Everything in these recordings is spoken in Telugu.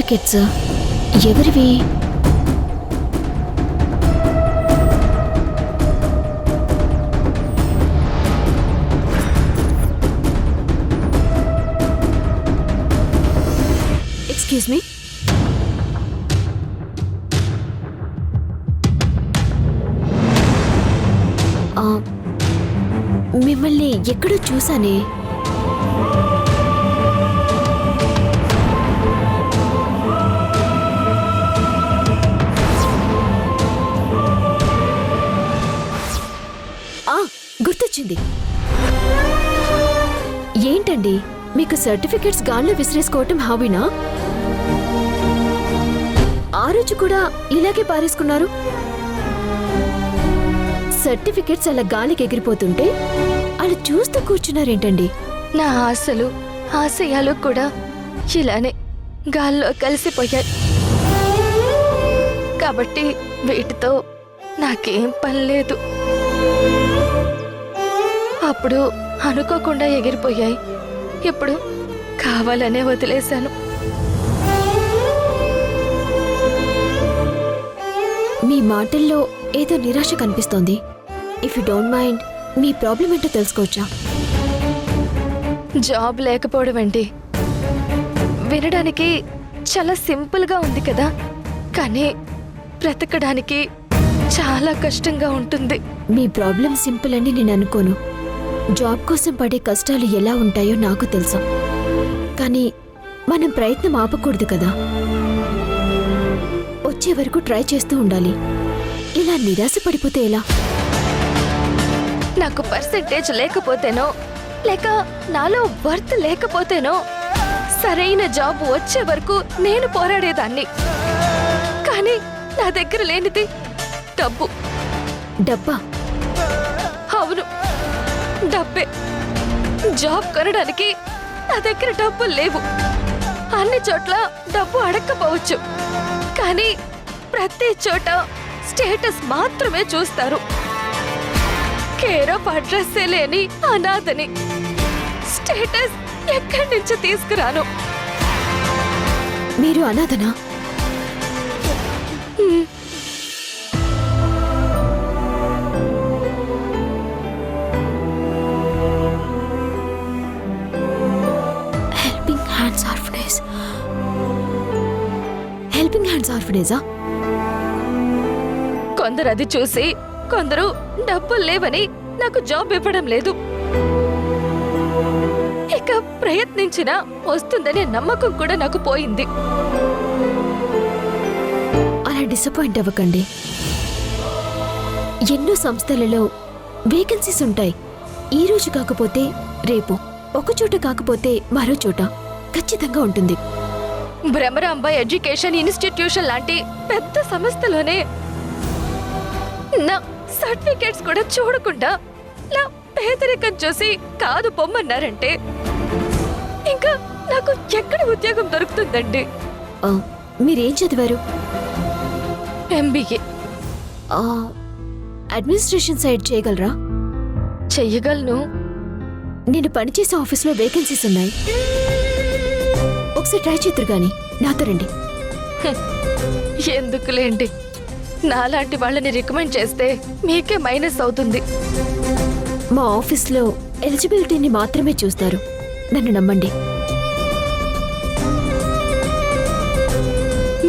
సర్టిఫికెట్స్ ఎవరివి? ఎక్స్క్యూజ్ మీ, మిమ్మల్ని ఎక్కడో చూసానే. గుర్తొచ్చింది. ఏంటండి మీకు సర్టిఫికెట్స్ గాల్లో విసిరేసుకోవటం హాబీనా? ఆ రోజు కూడా ఇలాగే పారేసుకున్నారు. సర్టిఫికెట్స్ అలా గాలికి ఎగిరిపోతుంటే అలా చూస్తూ కూర్చున్నారేంటండి? నా ఆశలు ఆశయాలు కూడా ఇలానే గాల్లో కలిసిపోయాయి. కాబట్టి వీటితో నాకేం పని లేదు. అప్పుడు అనుకోకుండా ఎగిరిపోయాయి, ఇప్పుడు కావాలనే వదిలేశాను. మీ మాటల్లో ఏదో నిరాశ కనిపిస్తోంది. If you don't mind me problem ఏంటో తెలుసుకోవచ్చా? జాబ్ లేకపోవడం ఏంటి? వినడానికి చాలా సింపుల్గా ఉంది కదా, కానీ బ్రతకడానికి చాలా కష్టంగా ఉంటుంది. మీ ప్రాబ్లం సింపుల్ అని నేను అనుకోను. జాబ్ కోసం పడే కష్టాలు ఎలా ఉంటాయో నాకు తెలుసు. కానీ మనం ప్రయత్నం ఆపకూడదు కదా. వచ్చే వరకు ట్రై చేస్తూ ఉండాలి. ఇలా నిరాశ పడిపోతే ఎలా? నాకు పర్సెంటేజ్ లేకపోతేనో లేక నాలో వర్త్ లేకపోతేనో సరైన జాబ్ వచ్చే వరకు నేను పోరాడేదాన్ని. కానీ నా దగ్గర లేనిది డబ్బు. డబ్బా? అవును, డబ్బే. జాబ్ కొనడానికి నా దగ్గర డబ్బులు లేవు. అన్ని చోట్ల డబ్బు అడగకపోవచ్చు, కానీ ప్రతి చోట స్టేటస్ మాత్రమే చూస్తారు. కేర్ ఆఫ్ అడ్రస్సే లేని అనాథని స్టేటస్ ఎక్కడి నుంచి తీసుకురాను? మీరు అనాథనా? Helping hands ఆర్ఫనేజా? కొందరు అది చూసి కొందరు డబ్బులు లేవని నాకు జాబ్ ఇవ్వడం లేదు. ఇక ప్రయత్నించినా వస్తుందనే నమ్మకం కూడా నాకు పోయింది. అలా డిసప్పాయింట్ అవ్వకండి. ఎన్నో సంస్థలలో వేకెన్సీస్ ఉంటాయి. ఈ రోజు కాకపోతే రేపు, ఒక చోట కాకపోతే మరో చోట ఖచ్చితంగా ఉంటుంది. భ్రమరాంబ ఎడ్యుకేషన్ ఇన్స్టిట్యూషన్ లాంటి పెద్ద సంస్థలోనే నా సర్టిఫికేట్స్ కూడా చూడకుండా నా పేదరికం చూసి కాదు పొమ్మన్నారంటే ఇంకా నాకు ఎక్కడ ఉద్యోగం దొరుకుతుందండి? మీరేం చదివారు? MBA. అడ్మినిస్ట్రేషన్ సైడ్ చేయగలరా? చెయ్యగలను. నేను పనిచేసే ఆఫీస్లో వేకెన్సీస్ ఉన్నాయి. ఒకసారి ట్రై చేద్దరు గాని నాతో రండి. ఎందుకులేండి, నాలాంటి వాళ్ళని రికమెండ్ చేస్తే మీకే మైనస్ అవుతుంది. మా ఆఫీస్లో ఎలిజిబిలిటీని మాత్రమే చూస్తారు. నన్ను నమ్మండి.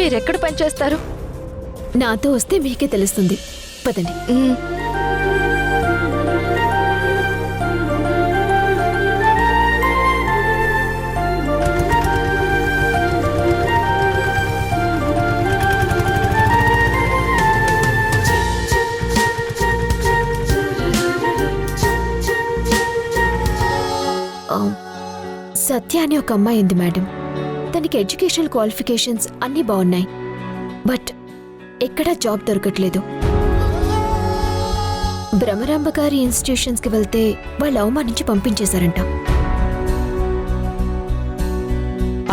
మీరెక్కడ పనిచేస్తారు? నాతో వస్తే మీకే తెలుస్తుంది. పదండి. సత్య అని ఒక అమ్మాయి ఉంది మేడం. తనకి ఎడ్యుకేషనల్ క్వాలిఫికేషన్స్ అన్నీ బాగున్నాయి, బట్ ఎక్కడా జాబ్ దొరకట్లేదు. భ్రమరాంబ గారి ఇన్స్టిట్యూషన్స్కి వెళ్తే వాళ్ళు అవమానించి పంపించేశారంట.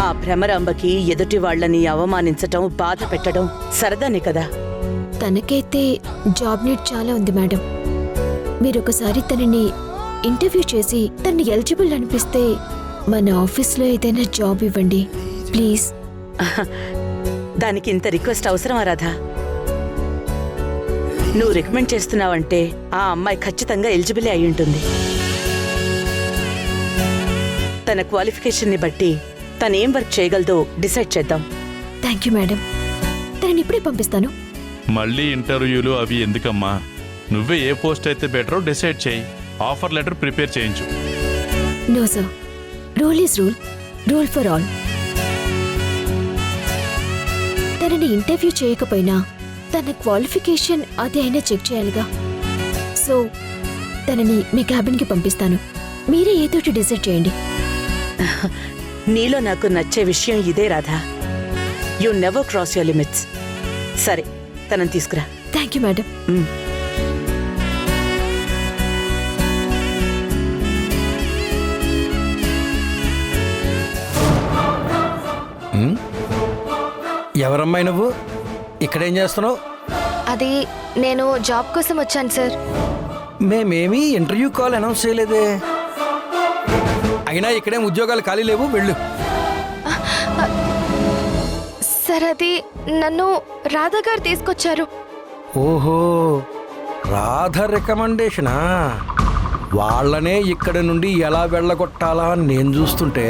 ఆ భ్రమరాంబకి ఎదుటి వాళ్ళని అవమానించటం, బాధ పెట్టడం సరదానే కదా. తనకైతే జాబ్ నీడ్ చాలా ఉంది మేడం. మీరొకసారి తనని ఇంటర్వ్యూ చేసి తనని ఎలిజిబుల్ అనిపిస్తే మన ఆఫీస్లో ఏదైనా జాబ్ ఇవ్వండి ప్లీజ్. దానికి ఇంత రిక్వెస్ట్ అవసరమా రాధా? నువ్వు రికమెండ్ చేస్తున్నావంటే ఆ అమ్మాయి ఖచ్చితంగా ఎలిజిబులే అయి ఉంటుంది. తన క్వాలిఫికేషన్ని బట్టి తనేం వర్క్ చేయగలదో డిసైడ్ చేద్దాం. Thank you madam. తనని ఇప్పుడే పంపిస్తాను. మళ్ళీ ఇంటర్వ్యూలు అవి ఎందుకమ్మా? నువ్వే ఏ పోస్ట్ అయితే బెటరో డిసైడ్ చేయి. ఆఫర్ లెటర్ ప్రిపేర్ చేయించు. No sir, rule is rule, rule for all. తనని ఇంటర్వ్యూ చేయకపోయినా తన క్వాలిఫికేషన్ అదే అయినా చెక్ చేయాలిగా. సో తనని మీ క్యాబిన్కి పంపిస్తాను. మీరే ఏదోటి డిసైడ్ చేయండి. నీలో నాకు నచ్చే విషయం ఇదే Radha. You never cross your limits. సరే, తనని తీసుకురా. Thank you madam. ఎవరమ్మాయి నువ్వు? ఇక్కడేం చేస్తున్నావు? అది నేను జాబ్ కోసం వచ్చాను సార్. మేమేమీ ఇంటర్వ్యూ కాల్ అనౌన్స్ చేయలేదే. అయినా ఇక్కడేం ఉద్యోగాలు ఖాళీ లేవు, వెళ్ళు. సార్ అది నన్ను రాధా గారు తీసుకొచ్చారు. ఓహో, రాధ రికమెండేషనా? వాళ్ళనే ఇక్కడి నుండి ఎలా వెళ్ళగొట్టాలా అని నేను చూస్తుంటే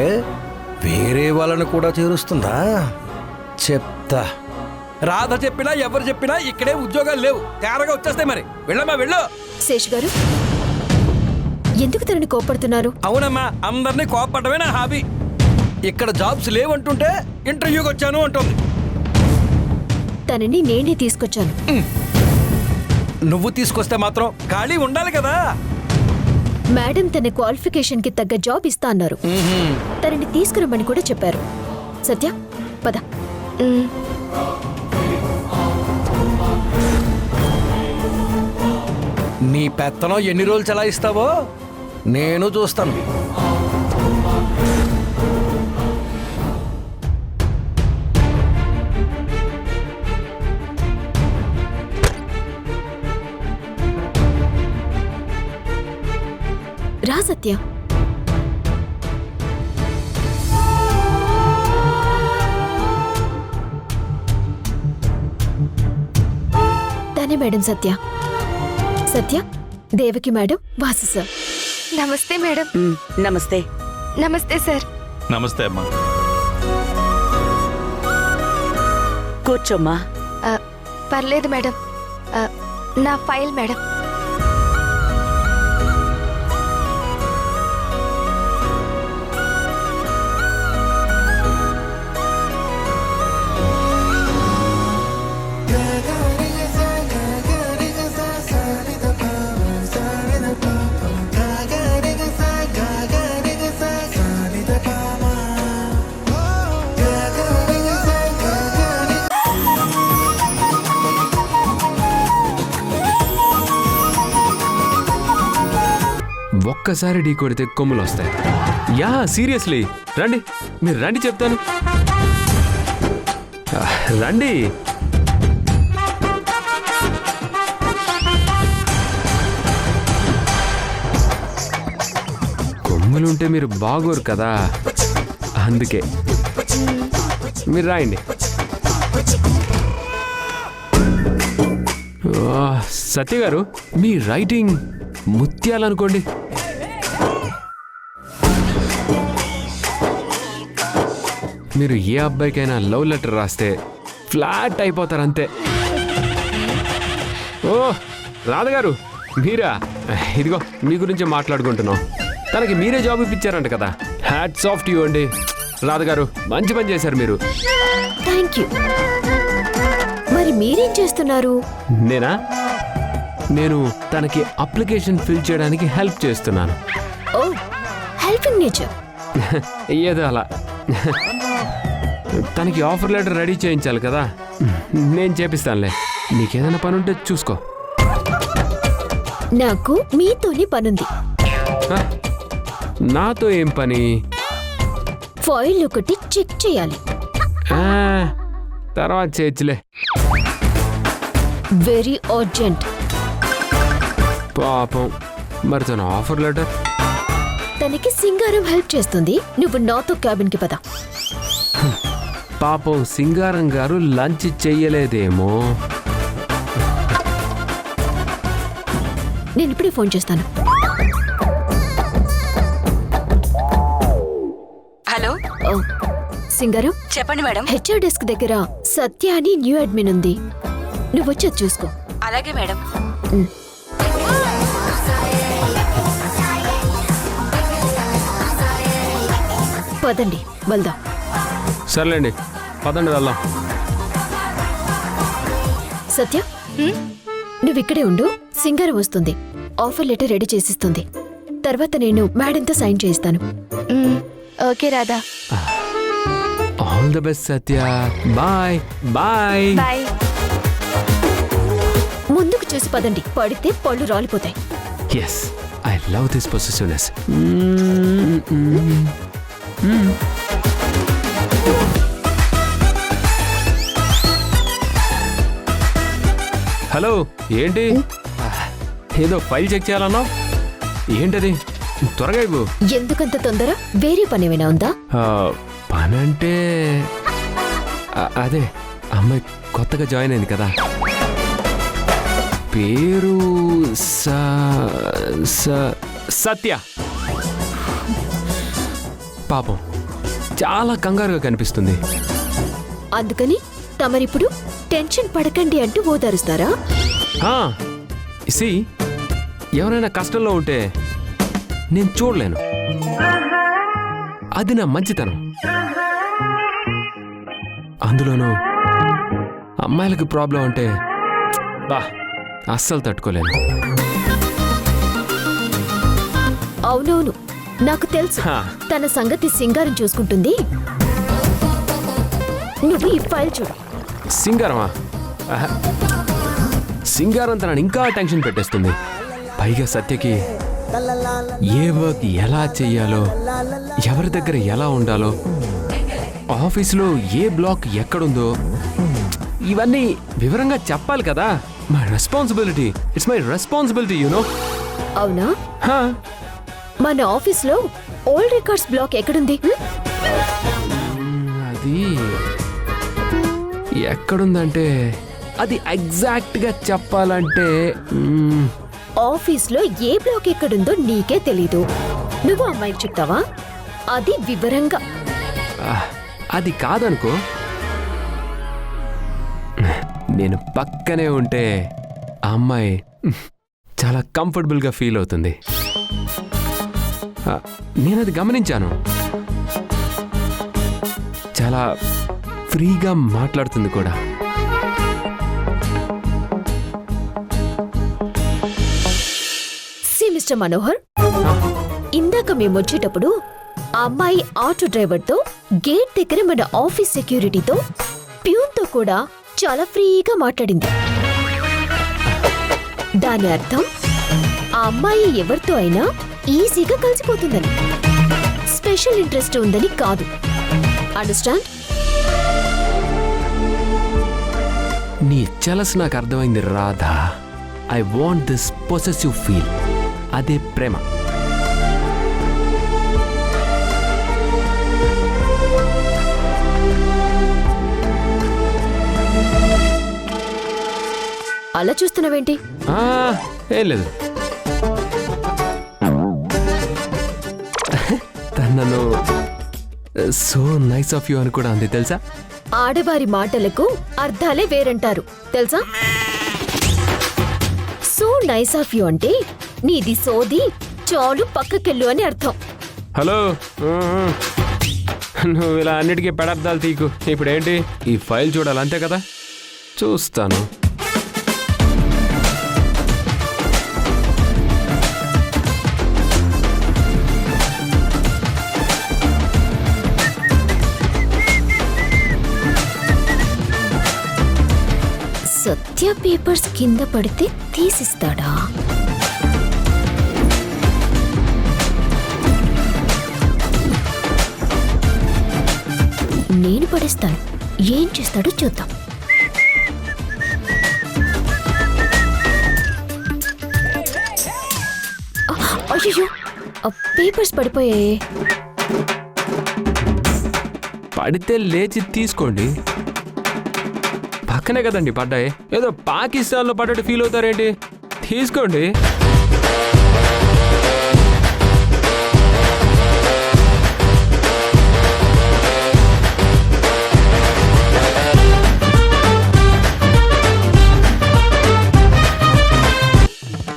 వేరే వాళ్ళని కూడా చేరుస్తుందా? చెప్తా. రాధ చెప్పినా ఎవరు చెప్పినా ఇక్కడే ఉద్యోగాలు లేవు. తేరగా వచ్చేస్తాయి. మరి వెళ్ళమ్మా, వెళ్ళు. శేష్ గారు, ఎందుకు తనని కోపడుతున్నారు? అవునమ్మా, అందరినీ కోపడమే నా హాబీ. ఇక్కడ జాబ్స్ లేవంటుంటే ఇంటర్వ్యూకి వచ్చాను అంటుంది. తనని నేనే తీసుకొచ్చాను. నువ్వు తీసుకొస్తే మాత్రం ఖాళీ ఉండాలి కదా. మేడం తన క్వాలిఫికేషన్ కి తగ్గ జాబ్ ఇస్తా అన్నారు. తనని తీసుకురమ్మని కూడా చెప్పారు. సత్య, పద. నీ పెత్తనం ఎన్ని రోజులు చలాయిస్తావో నేను చూస్తాను. రా సత్య. తనే మేడం సత్య. సత్య, దేవకి మేడం, వాసు సార్. నమస్తే మేడం. నమస్తే. నమస్తే సార్. నమస్తే అమ్మా. కూర్చోమ్మా. పర్లేదు మేడం. నా ఫైల్ మేడం. ఒక్కసారి ఢీ కొడితే కొమ్ములు వస్తాయి. Yeah, seriously. రండి, మీరు రండి, చెప్తాను. రండి. కొమ్ములుంటే మీరు బాగోరు కదా, అందుకే. మీరు రాయండి. సత్య గారు, మీ రైటింగ్ ముత్యాలనుకోండి. మీరు ఏ అబ్బాయికైనా లవ్ లెటర్ రాస్తే ఫ్లాట్ అయిపోతారు అంతే. ఓ రాధగారు, మీరా? ఇదిగో మీ గురించే మాట్లాడుకుంటున్నాం. తనకి మీరే జాబ్ ఇప్పించారంట కదా. హ్యాట్స్ ఆఫ్ టు యు అండి. రాధగారు, మంచి పని చేశారు మీరు. Thank you. మరి మీరేం చేస్తున్నారు? నేనా? నేను తనకి అప్లికేషన్ ఫిల్ చేయడానికి హెల్ప్ చేస్తున్నాను. ఓ, హెల్పింగ్ నేచర్. ఏదో అలా. తనకి ఆఫర్ లెటర్ రెడీ చేయించాలి కదా, నేను చేపిస్తానులే. నీకేదైనా పని ఉంటే చూసుకో. నాకు మీతోనే పనుంది. నాతో ఏం పని? ఫైల్ ఒకటి చెక్ చేయాలి. తర్వాత చేయొచ్చులే. Very urgent. పాపం, మరి తన ఆఫర్ లెటర్? తనకి సింగారం హెల్ప్ చేస్తుంది. నువ్వు నాతో క్యాబిన్ కి పద. పాపం సింగారం గారు లంచ్ చెయ్యలేదేమో. నేను ఇప్పుడే ఫోన్ చేస్తాను. హలో, ఓ, సింగారు, చెప్పండి మేడం. హెచ్ఆర్ డెస్క్ దగ్గర సత్య అని న్యూ అడ్మిన్ ఉంది. నువ్వు వచ్చేది చూసుకో. అలాగే మేడం. పదండి వెళ్దాం. సర్లేండి, పదండి వెళ్దాం. సత్య, నువ్వు ఇక్కడే ఉండు. సింగారం వస్తుంది, ఆఫర్ లెటర్ రెడీ చేసిస్తుంది. తర్వాత నేను మేడంతో సైన్ చేయిస్తాను. Okay Radha, all the best Satya. Bye bye. Bye. ముందుకు చూసి పదండి, పడితే పళ్ళు రాలిపోతాయి. Yes, I love this possessiveness. Hello, ఏంటి ఏదో ఫైల్ చెక్ చేయాలన్నావు? ఏంటది? త్వరగా ఇవ్వు. ఎందుకంత తొందర? వేరే పని ఏమైనా ఉందా? పనంటే అదే, అమ్మాయి కొత్తగా జాయిన్ అయింది కదా, పేరు సత్య. పాపం చాలా కంగారుగా కనిపిస్తుంది. అందుకని తమరిప్పుడు టెన్షన్ పడకండి అంటూ ఓదారుస్తారా? సి, ఎవరైనా కష్టంలో ఉంటే నేను చూడలేను. అది నా మంచితనం. అందులోనూ అమ్మాయిలకి ప్రాబ్లం అంటే బా అస్సలు తట్టుకోలేను. అవునవును, నాకు తెలుసు. తన సంగతి సింగారం చూసుకుంటుంది. నువ్వు ఈ ఫైల్ చూడు. సింగారమా? సింగారం తనని ఇంకా టెన్షన్ పెట్టేస్తుంది. పైగా సత్యకి ఏ వర్క్ ఎలా చెయ్యాలో, ఎవరి దగ్గర ఎలా ఉండాలో, ఆఫీసులో ఏ బ్లాక్ ఎక్కడుందో, ఇవన్నీ వివరంగా చెప్పాలి కదా. My responsibility, it's my responsibility, you know. అవునా? మన ఆఫీస్లో ఓల్డ్ రికార్డ్స్ బ్లాక్ ఎక్కడుంది? అది ఎక్కడుందంటే, అది ఎగ్జాక్ట్ గా చెప్పాలంటే ఆఫీస్లో ఏ బ్లాక్ ఎక్కడుందో నీకే తెలీదు. నువ్వు అమ్మాయికి చెప్తావా? అది వివరంగా. అది కాదనుకో, నేను పక్కనే ఉంటే ఆ అమ్మాయి చాలా కంఫర్టబుల్గా ఫీల్ అవుతుంది. నేను అది గమనించాను. చాలా ఫ్రీగా మాట్లాడుతుంది కూడా. మిస్టర్ మనోహర్, ఇందాక మేము వచ్చేటప్పుడు ఆ అమ్మాయి ఆటో డ్రైవర్తో, గేట్ దగ్గర మన ఆఫీస్ సెక్యూరిటీతో, ప్యూన్తో కూడా చాలా ఫ్రీగా మాట్లాడింది. దాని అర్థం ఆ అమ్మాయి ఎవరితో అయినా ఈజీగా కలిసిపోతుందని, స్పెషల్ ఇంట్రెస్ట్ ఉందని కాదు. అండర్స్టాండ్? నీ చెలస్ నాకు అర్థమైంది Radha. I want this possessive feel. అదే ప్రేమ. అలా చూస్తున్నావేంటి? ఏం లేదు. తనను సో నైస్ ఆఫ్ యూ అని కూడా అంది, తెలుసా? ఆడవారి మాటలకు అర్థాలే వేరంటారు, తెలుసా? సో నైస్ ఆఫ్ యూ అంటే నీది సోది, చాలు పక్కకెళ్ళు అని అర్థం. హలో, నువ్వు ఇలా అన్నిటికీ పెడర్థాలు తీకు. ఇప్పుడేంటి, ఈ ఫైల్ చూడాలి అంతే కదా? చూస్తాను. సత్య పేపర్స్ కింద పడితే తీసిస్తాడా? నేను పడేస్తాను, ఏం చేస్తాడో చూద్దాం. అయ్యో, పేపర్స్ పడిపోయాయి. పడితే లేచి తీసుకోండి. పక్కనే కదండి పడ్డాయి, ఏదో పాకిస్తాన్లో పడ్డట్టు ఫీల్ అవుతారేంటి? తీసుకోండి.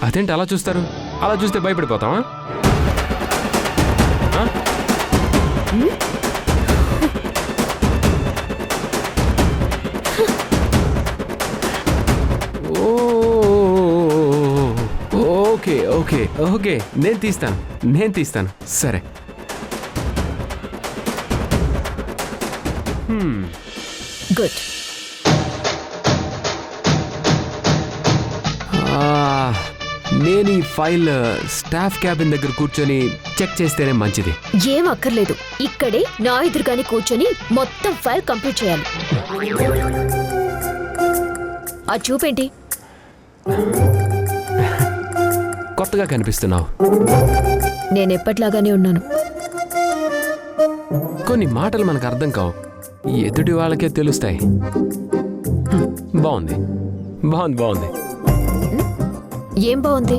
అదేంటి అలా చూస్తారు? అలా చూస్తే భయపడిపోతామా? ఆ? ఓకే ఓకే ఓకే, నేను తీస్తాను. సరే. గుడ్. నేను ఈ ఫైల్ స్టాఫ్ క్యాబిన్ దగ్గర కూర్చొని చెక్ చేస్తేనే మంచిది. ఏం అక్కర్లేదు, ఇక్కడే నా ఎదురుగానే కూర్చొని మొత్తం ఫైల్ కంప్లీట్ చేయాలి. ఆ చూపేంటి? కొత్తగా కనిపిస్తున్నావు. నేను ఎప్పట్లాగానే ఉన్నాను. కొన్ని మాటలు మనకు అర్థం కావు, ఎదుటి వాళ్ళకే తెలుస్తాయి. బాగుంది. ఏం బాగుంది?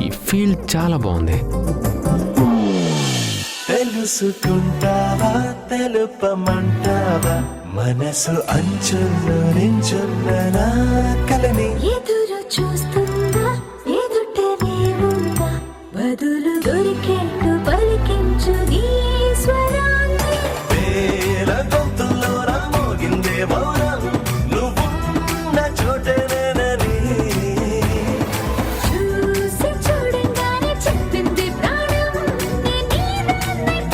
ఈ ఫీల్ చాలా బాగుంది. తెలుసుకుంటావా తెలుపమంటావా మనసు అంచున్న నించున్న నా కలని ఎదురు చూస్తుందా ఎదుటనే ఉందా బదులు దొరికేట్టు పలికించు నీ స్వరాన్ని. వేల గొంతుల్లో నా మోగిందే మౌనం నువ్వున్న చోటనేనని చూసి చూడంగానే చెప్పింది ప్రాణం నీవైపోయానని.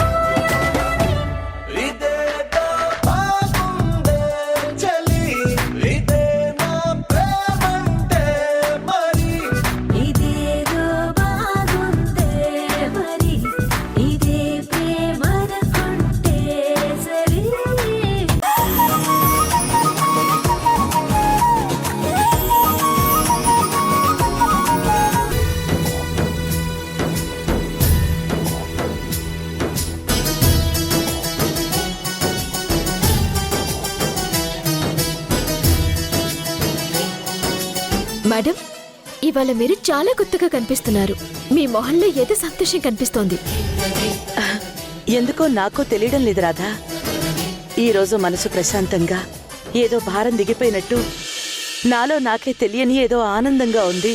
ఇదేదో బాగుందే చలి ఇదే నా ప్రేమంటే మరి ఇదేదో బాగుందే మరి ఇదే ప్రేమనుకుంటే సరే. మేడం, ఇవాళ మీరు చాలా కొత్తగా కనిపిస్తున్నారు. మీ మొహంలో ఏదో సంతోషం కనిపిస్తోంది. ఎందుకో నాకో తెలియడం లేదు రాధా. ఈరోజు మనసు ప్రశాంతంగా, ఏదో భారం దిగిపోయినట్టు, నాలో నాకే తెలియని ఏదో ఆనందంగా ఉంది.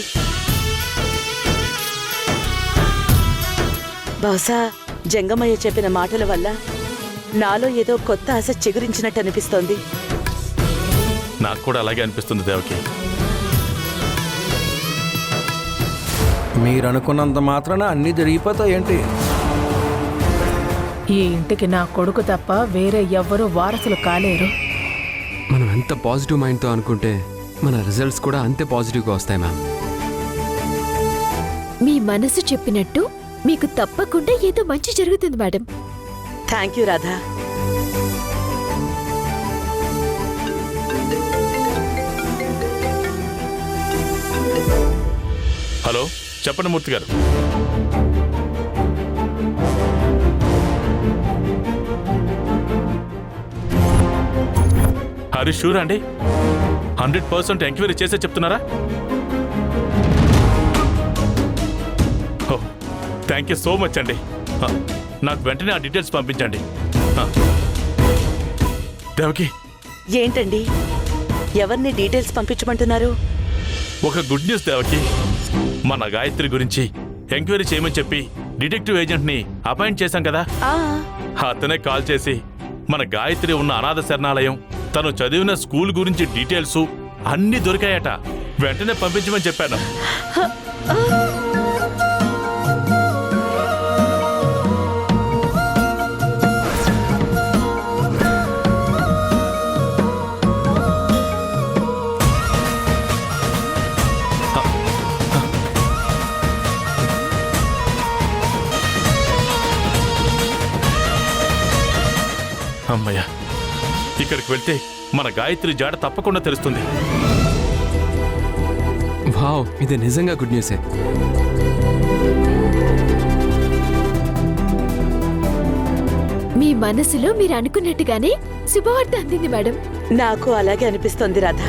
బహుశా జంగమయ్య చెప్పిన మాటల వల్ల నాలో ఏదో కొత్త ఆశ చిగురించినట్టు అనిపిస్తోంది. నాకు కూడా అలాగే అనిపిస్తుంది దేవకి. మీరనుకున్నంత మాత్రాన అన్నీ జరిగిపోతాయి ఏంటి? ఈ ఇంటికి నా కొడుకు తప్ప వేరే ఎవ్వరూ వారసులు కాలేరు. మనం ఎంత పాజిటివ్ మైండ్తో అనుకుంటే మన రిజల్ట్స్ కూడా అంతే పాజిటివ్గా వస్తాయి మ్యామ్. మీ మనసు చెప్పినట్టు మీకు తప్పకుండా ఏదో మంచి జరుగుతుంది madam. Thank you Radha. Hello, చెప్పండి మూర్తి గారు. హరి షూర్ అండి? 100% ఎంక్వైరీ చేసే చెప్తున్నారా? థ్యాంక్ యూ సో మచ్ అండి. నాకు వెంటనే ఆ డీటెయిల్స్ పంపించండి. దేవకి, ఏంటండి, ఎవరిని డీటెయిల్స్ పంపించమంటున్నారు? ఒక గుడ్ న్యూస్ దేవకి. మన గాయత్రి గురించి ఎంక్వైరీ చేయమని చెప్పి డిటెక్టివ్ ఏజెంట్ ని అపాయింట్ చేశాం కదా. అతనే కాల్ చేసి మన గాయత్రి ఉన్న అనాథ శరణాలయం, తను చదివిన స్కూల్ గురించి డీటెయిల్స్ అన్నీ దొరికాయట. వెంటనే పంపించమని చెప్పాను. అమ్మయ్య, ఇక్కడికి వెళ్తే మన గాయత్రి జాడ తప్పకుండా తెలుస్తుంది. వావ్, ఇది నిజంగా గుడ్ న్యూసే. మీ మనసులో మీరు అనుకున్నట్టుగానే శుభవార్త అందింది మేడం. నాకు అలాగే అనిపిస్తోంది రాధా.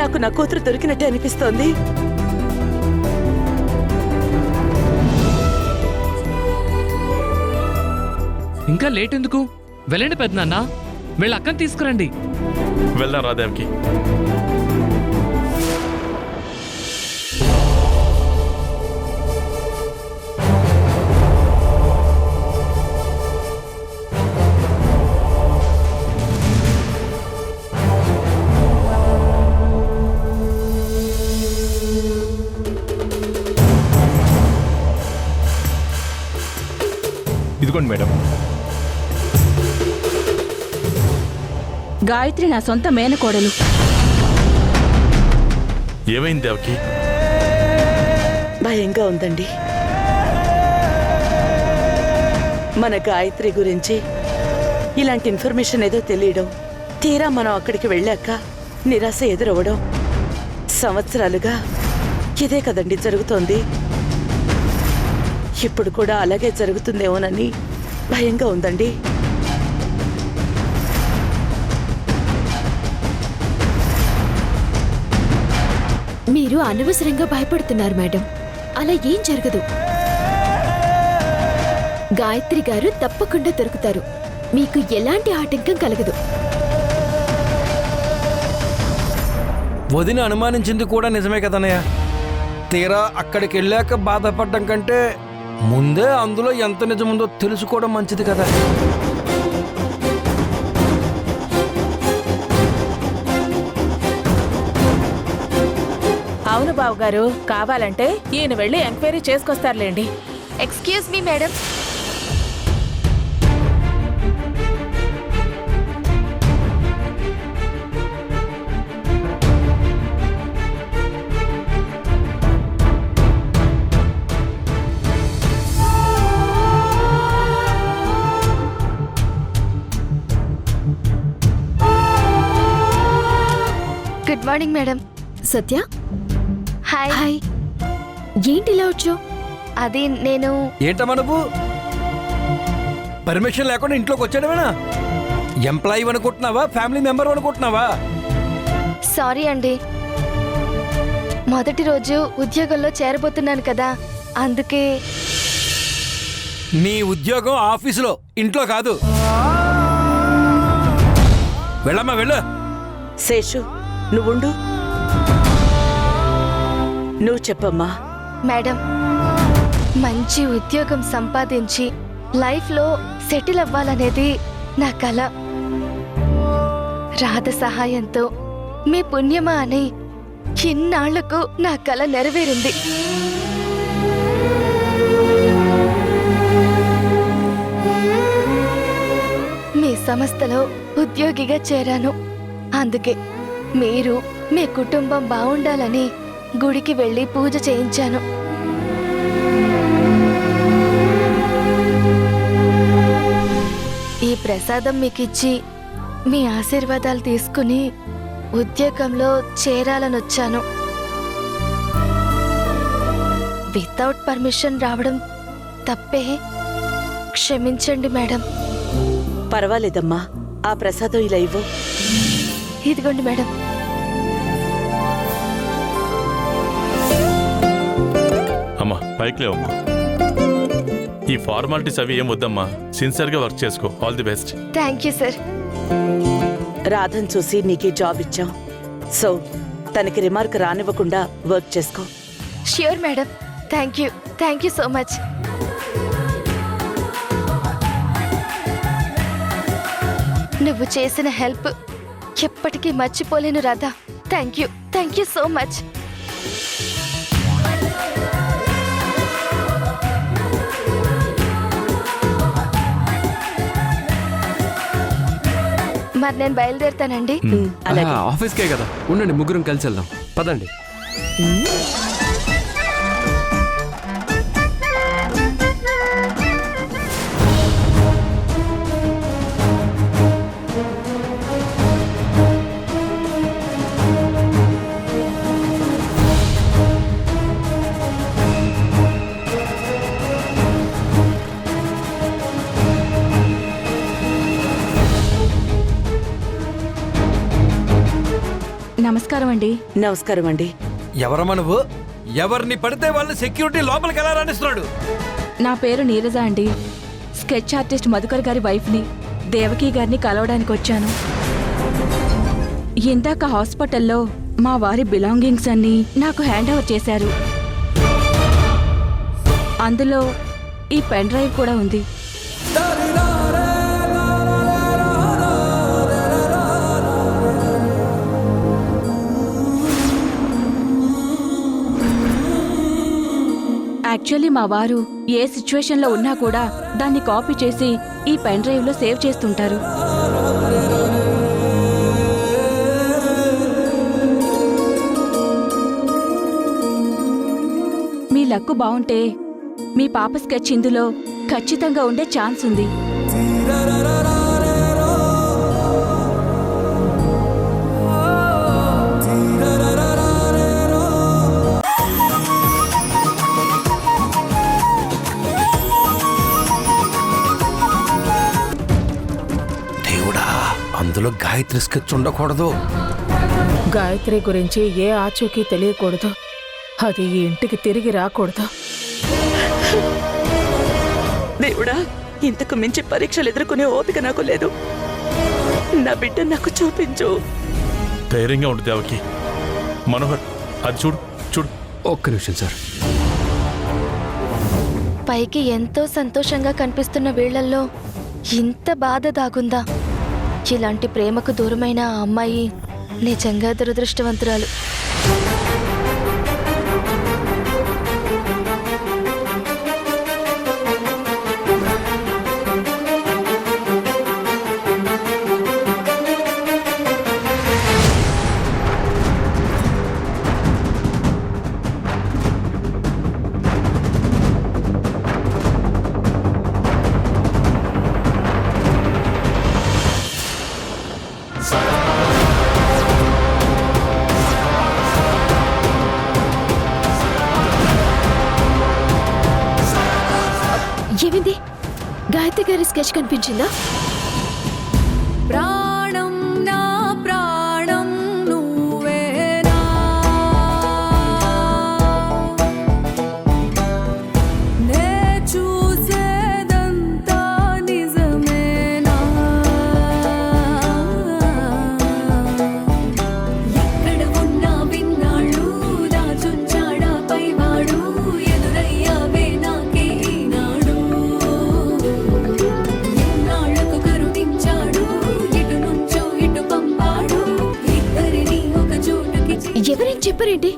నాకు నా కూతురు దొరికినట్టే అనిపిస్తోంది. ఇంకా లేట్ ఎందుకు? వెళ్ళండి పెద్దనాన్న, వీళ్ళ అక్కని తీసుకురండి. వెళ్దాం రాదేవకి. ఇదిగోండి మేడం. గాయత్రి నా సొంత మేనకోడలు. ఏమైంది దేవకి? భయంగా ఉందండి. మన గాయత్రి గురించి ఇలాంటి ఇన్ఫర్మేషన్ ఏదో తెలియడం, తీరా మనం అక్కడికి వెళ్ళాక నిరాశ ఎదురవ్వడం, సంవత్సరాలుగా ఇదే కదండి జరుగుతోంది. ఇప్పుడు కూడా అలాగే జరుగుతుందేమోనని భయంగా ఉందండి. మీరు అనవసరంగా భయపడుతున్నారు మేడం. అలా ఏం జరగదు. గాయత్రి గారు తప్పకుండా దొరుకుతారు. మీకు ఎలాంటి ఆటంకం కలగదు. వదిన అనుమానించింది కూడా నిజమే కదన్నయ్య. తీరా అక్కడికి వెళ్ళాక బాధపడడం కంటే ముందే అందులో ఎంత నిజముందో తెలుసుకోవడం మంచిది కదా. అవును బావగారు, కావాలంటే ఈయన వెళ్ళి ఎంక్వైరీ చేసుకొస్తారులేండి. Excuse me madam. Good morning madam. Satya, hi. Hi. ఏంటి ఇలా వచ్చావు? అది నేను ఏంటమ్మా నువ్వు పర్మిషన్ లేకుండా ఇంట్లోకి వచ్చాడమేనా? ఎంప్లాయీ అనుకుంటున్నావా, ఫ్యామిలీ మెంబర్ అనుకుంటున్నావా? సారీ అండి, మొదటి రోజు ఉద్యోగంలో చేరబోతున్నాను కదా, అందుకే. నీ ఉద్యోగం ఆఫీసులో, ఇంట్లో కాదు. వెళ్ళమ్మా వెళ్ళు. శేషు, నువ్వుండు. నువ్వు చెప్పమ్మా. మేడం, మంచి ఉద్యోగం సంపాదించి లైఫ్లో సెటిల్ అవ్వాలనేది నా కల. రాధ సహాయంతో మీ పుణ్యమా అని ఇన్నాళ్లకు నా కల నెరవేరింది. మీ సంస్థలో ఉద్యోగిగా చేరాను. అందుకే మీరు మీ కుటుంబం బాగుండాలని గుడికి వెళ్ళి పూజ చేయించాను. ఈ ప్రసాదం మీకిచ్చి మీ ఆశీర్వాదాలు తీసుకుని ఉద్యోగంలో చేరాలనొచ్చాను. వితౌట్ పర్మిషన్ రావడం తప్పే, క్షమించండి మేడం. పర్వాలేదమ్మా, ఆ ప్రసాదం ఇలా ఇవ్వు. ఇదిగోండి మేడం. అమ్మా పైకి లేవమ్మా. ఈ ఫార్మాలిటీస్ అవి ఏం వద్దమ్మా, సిన్సియర్గా వర్క్ చేసుకో. All the best. Thank you sir. రాధను చూసి నీకు జాబ్ ఇచ్చాం. సో తనకి రిమార్క్ రానివ్వకుండా వర్క్ చేసుకో. Sure madam. Thank you so much. నువ్వు చేసిన హెల్ప్ ఎప్పటికీ మర్చిపోలేను Radha. Thank you so much. మరి నేను బయలుదేరుతానండి. అలాగే. ఆఫీస్కే కదా, ఉండండి, ముగ్గురం కలిసి వెళ్దాం. పదండి. నమస్కారం అండి. నమస్కారం అండి. ఎవరమ్మా నువ్వు? ఎవరిని పడితే వాళ్ళని సెక్యూరిటీ లోపలికి ఎలా రాణిస్తున్నాడు? నా పేరు నీరజ అండి. స్కెచ్ ఆర్టిస్ట్ మధుకర్ గారి వైఫ్ని, దేవకి గారిని కలవడానికి వచ్చాను. ఇందాక హాస్పిటల్లో మా వారి బిలాంగింగ్స్ అన్ని నాకు హ్యాండ్ ఓవర్ చేశారు. అందులో ఈ పెన్ డ్రైవ్ కూడా ఉంది. యాక్చువల్లీ మా వారు ఏ సిచ్యువేషన్లో ఉన్నా కూడా దాన్ని కాపీ చేసి ఈ పెన్ డ్రైవ్లో సేవ్ చేస్తుంటారు. మీ లక్కు బాగుంటే మీ పాప స్కెచ్ ఇందులో ఖచ్చితంగా ఉండే ఛాన్స్ ఉంది. దేవుడా, అందులో గాయత్రి స్కెచ్ ఉండకూడదు. గాయత్రి గురించి ఏ ఆచూకీ తెలియకూడదు. అది ఈ ఇంటికి తిరిగి రాకూడదు. దేవుడా, ఇంతకు మించి పరీక్షలు ఎదుర్కొనే ఓపిక నాకు లేదు. నా బిడ్డ నాకు చూపించు. ధైర్యంగా ఉండు దేవకి. మనోహర్, అది చూడు చూడు. ఒక్క నిమిషం సార్. పైకి ఎంతో సంతోషంగా కనిపిస్తున్న వీళ్లల్లో ఇంత బాధ దాగుందా? ఇలాంటి ప్రేమకు దూరమైన ఆ అమ్మాయి నిజంగా దురదృష్టవంతురాలు. ఏమింది? గాయత్రి గారి స్కెచ్ కనిపించిందా? ప్రాణం నా ప్రాణం నువ్వేనా, నే చూసేదంతా నిజమేనా, ఎక్కడ ఉన్నా విన్నాళ్ళు దాచుంచాడా పైవాడు, ఎదురయ్యావే నాకే ఈనాడు, ఎన్నాళ్లకు కరుణించాడు, ఇటు నుంచో ఇటు పంపాడు, ఇద్దరిని ఒక చోటుకి ఎవరేం చెప్పారేంటి?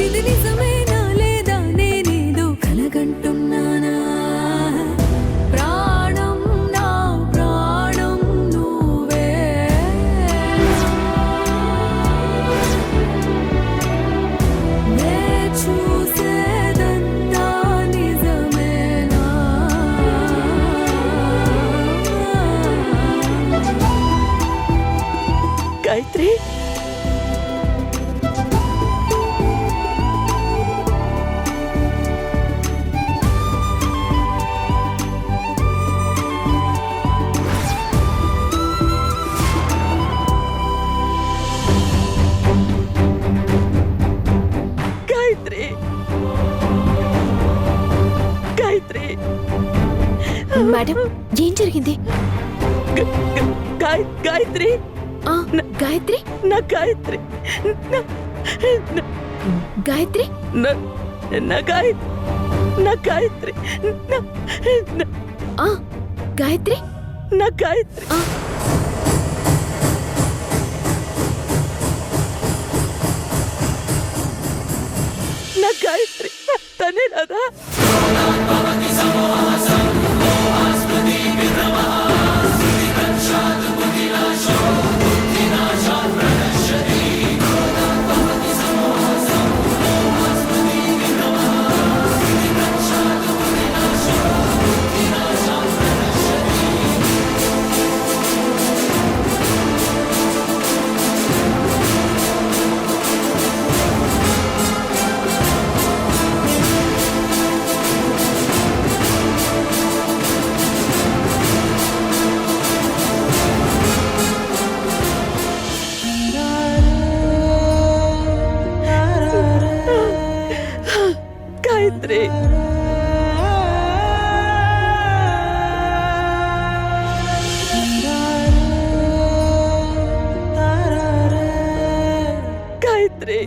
ఇది నిజమేనా లేదా నేనేదో కలగంటున్నానా, ప్రాణం నా ప్రాణం నువ్వే, నే చూసేదంతా నిజమేనా. గాయత్రి, గాయత్రి, గాయత్రి, మేడం, ఏం జరిగింది? గాయత్రి, ఆ, గాయత్రి నా గాయత్రి, గాయత్రి నా గాయత్రి, ఆ, గాయత్రి నా గాయత్రి. ఆ. నా గాయత్రి తనే రాదా? గాయత్రి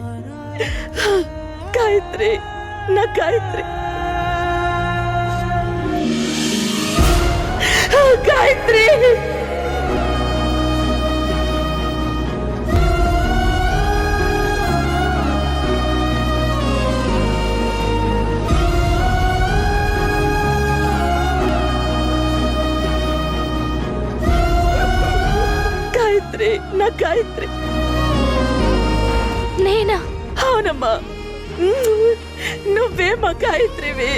గాయత్రి నా గాయత్రి గాయత్రి గాయత్రి నా గాయత్రి నేనా? అవునమ్మా నువ్వే మా గాయత్రివి.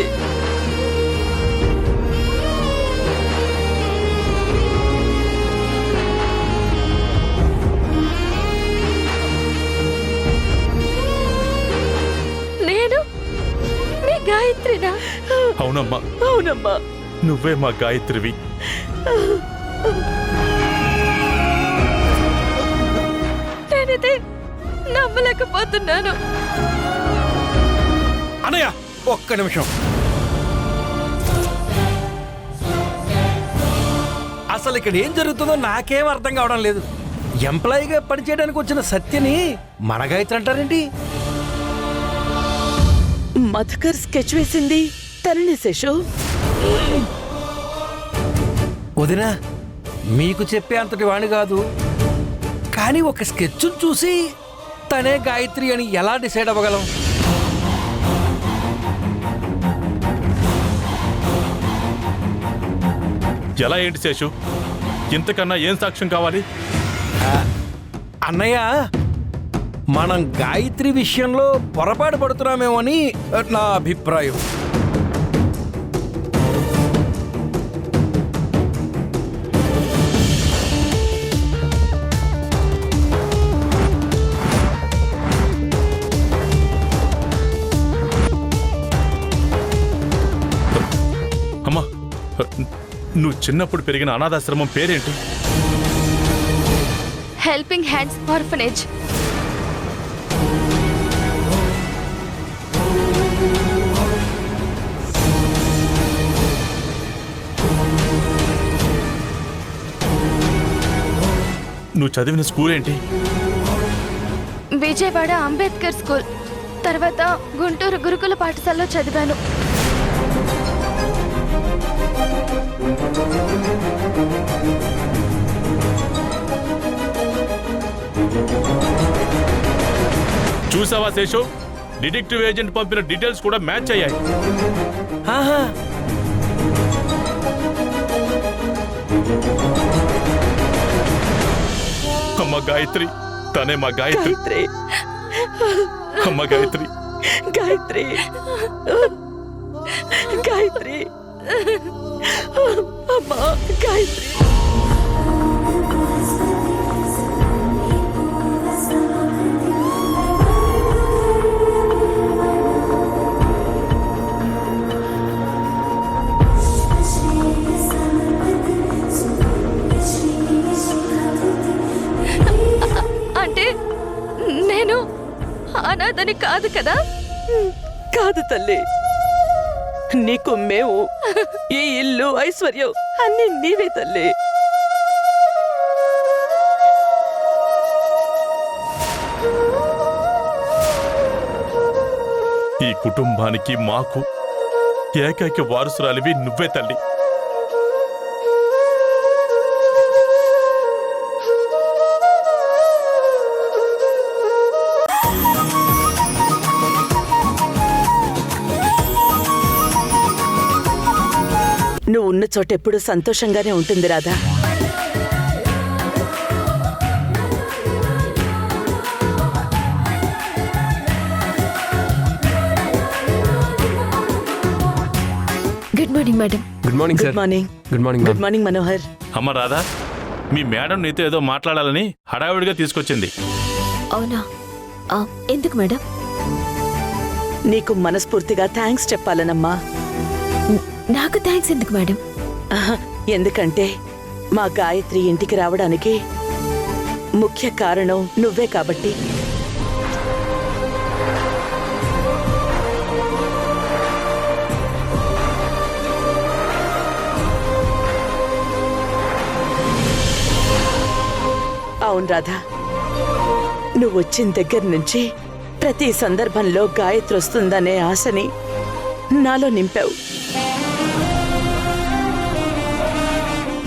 నేను మీ గాయత్రినా? అవునమ్మా, అవునమ్మా నువ్వే మా గాయత్రివి. నేనిది నమ్మలేకపోతున్నాను. అనయ్య ఒక్క నిమిషం. అసలు ఇక్కడ ఏం జరుగుతుందో నాకేం అర్థం కావడం లేదు. ఎంప్లాయీగా పనిచేయడానికి వచ్చిన సత్యని మన గాయత్రి అంటారేంటి? మధుకర్ స్కెచ్ వేసింది తనని శేషు. వదినా, మీకు చెప్పే అంతటి వాణి కాదు, కానీ ఒక స్కెచ్ చూసి తనే గాయత్రి అని ఎలా డిసైడ్ అవ్వగలం? ఎలా ఏంటి శేషు? ఇంతకన్నా ఏం సాక్ష్యం కావాలి? అన్నయ్య, మనం గాయత్రి విషయంలో పొరపాటు పడుతున్నామేమో అని నా అభిప్రాయం. అమ్మా, నువ్వు చిన్నప్పుడు పెరిగిన అనాథాశ్రమం పేరేంటి? Helping hands orphanage. నువ్వు చదివిన స్కూల్ ఏంటి? విజయవాడ అంబేద్కర్ స్కూల్, తర్వాత గుంటూరు గురుకుల పాఠశాలలో చదివాను. చూసావా శేషు, డిటెక్టివ్ ఏజెంట్ పంపిన డీటెయిల్స్ కూడా మ్యాచ్ అయ్యాయి. ఆహా, అమ్మ గాయత్రి, తనే మా గాయత్రి. గాయత్రి అమ్మ గాయత్రి, గాయత్రి గాయత్రి అమ్మా గాయత్రి. అంటే నేను అనాథని కాదు కదా? కాదు తల్లి, నీకు మేము, ఈ ఇల్లు, ఐశ్వర్యం అన్ని నీవే తల్లి. ఈ కుటుంబానికి మాకు ఏకైక వారసురాలివి నువ్వే తల్లి. నువ్వు ఉన్న చోట ఎప్పుడు సంతోషంగానే ఉంటుంది Radha. Good morning madam. Good morning good sir. Morning. Good morning good morning Manohar. అమ్మ రాధా, మీ మేడం నీతో ఏదో మాట్లాడాలని హడావిడిగా తీసుకొచ్చింది. అవునా? ఎందుకు మేడం? నీకు మనస్ఫూర్తిగా థ్యాంక్స్ చెప్పాలనమ్మా. నాకు థ్యాంక్స్ ఎందుకు మేడం? ఆహా, ఎందుకంటే మా గాయత్రి ఇంటికి రావడానికి ముఖ్య కారణం నువ్వే కాబట్టి. అవును రాధా, నువ్వు వచ్చిన దగ్గర నుంచి ప్రతి సందర్భంలో గాయత్రి వస్తుందనే ఆశని నాలో నింపావు.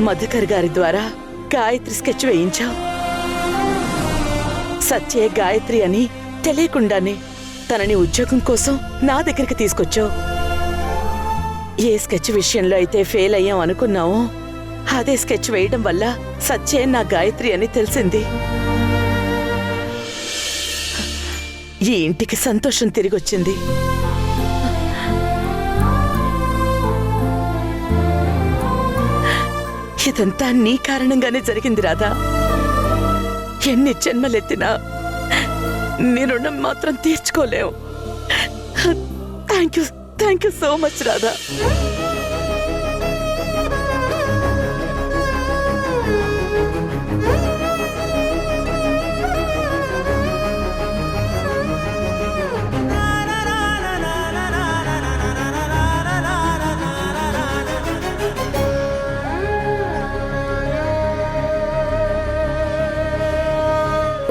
మధుకర్ గారి ద్వారా గాయత్రి స్కెచ్ వేయించావు. సత్యే గాయత్రి అని తెలియకుండానే తనని ఉద్యోగం కోసం నా దగ్గరికి తీసుకొచ్చావు. ఏ స్కెచ్ విషయంలో అయితే ఫెయిల్ అయ్యాం అనుకున్నావో అదే స్కెచ్ వేయడం వల్ల సత్యే నా గాయత్రి అని తెలిసింది. ఈ ఇంటికి సంతోషం తిరిగొచ్చింది. ఇదంతా నీ కారణంగానే జరిగింది రాధా. ఎన్ని జన్మలెత్తినా నీ రుణం మాత్రం తీర్చుకోలేవు. Thank you so much Radha.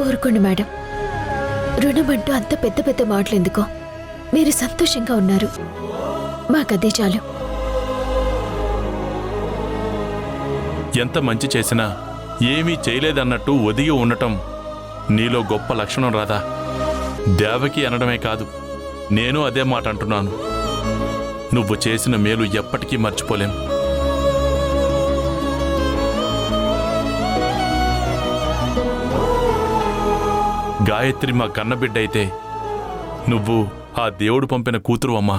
ఊరుకోండి మేడం, రుణమంటూ అంత పెద్ద పెద్ద మాటలు ఎందుకో. మీరు సంతోషంగా ఉన్నారు, మాకదే చాలు. ఎంత మంచి చేసినా ఏమీ చేయలేదన్నట్టు ఒదిగి ఉండటం నీలో గొప్ప లక్షణం రాదా. దేవకి అనడమే కాదు, నేను అదే మాట అంటున్నాను. నువ్వు చేసిన మేలు ఎప్పటికీ మర్చిపోలేం. గాయత్రి మా కన్నబిడ్డ అయితే నువ్వు ఆ దేవుడు పంపిన కూతురు అమ్మా.